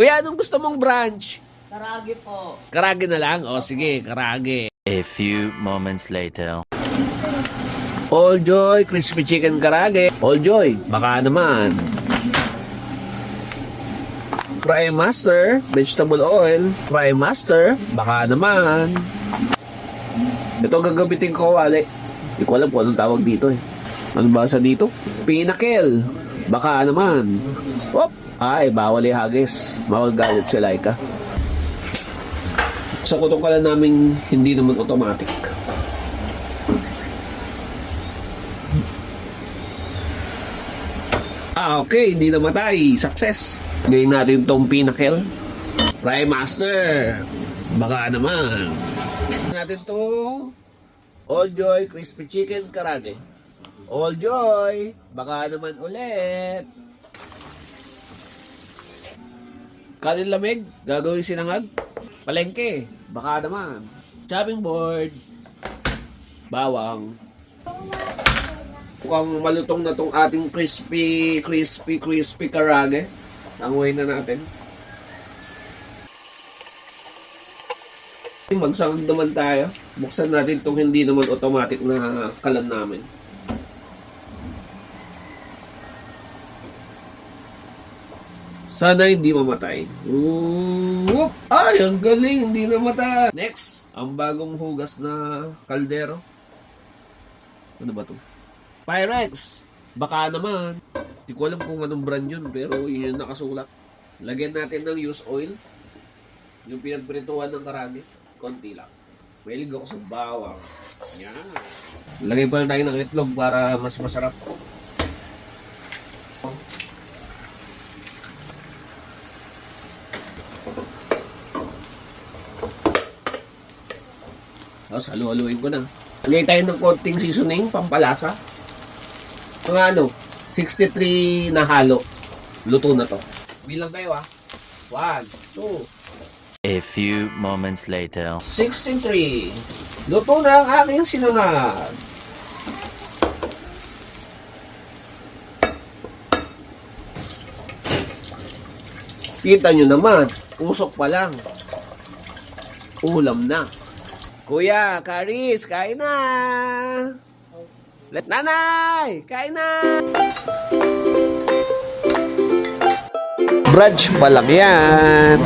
Kuya, anong gusto mong brunch? Karagi po. Karage na lang? O sige, karage. A few moments later. All Joy, crispy chicken karage. All Joy, baka naman. Fry Master, vegetable oil. Fry Master, baka naman. Ito gagabitin ko, wali. Hindi ko alam kung anong tawag dito eh. Ano basa dito? Pinakil, baka naman. Op! Ay, bawal ihagis. Bawal galit si Laika. Sa kutong kala namin hindi naman automatic. Okay, hindi namatay. Success. Ngayon natin tong pinakil. Fry Master. Baka naman. Natin to All Joy crispy chicken karage. All Joy. Baka naman ulit. Kanin lamig. Gagawin sinangag. Palengke. Baka naman. Chopping board. Bawang. Mukhang malutong na tong ating crispy karage. Tanguhin na natin. Magsangag naman tayo. Buksan natin tong hindi naman automatic na kalan namin. Sana hindi mamatay. Whoop! Ay, ang galing! Hindi namatay. Next, ang bagong hugas na kaldero. Ano ba to? Pyrex. Baka naman. Hindi ko alam kung anong brand yun, pero yun yung nakasulat. Lagyan natin ng used oil. Yung pinagprituhan ng karage. Konti lang. Mahilig ako sa bawang. Yan. Lagay pa lang tayo ng itlog para mas masarap. Tapos halu-haluin ko na. Lagay tayo ng konting seasoning, pampalasa. Mga 63 na halo. Luto na to. Bilang tayo 1, 2, A few moments later. 63. Luto na ang aking sinangag. Kita nyo naman, usok pa lang. Ulam na. Kuya, Karis, kain na! Nanay, kain na! Brunch pa lang yan.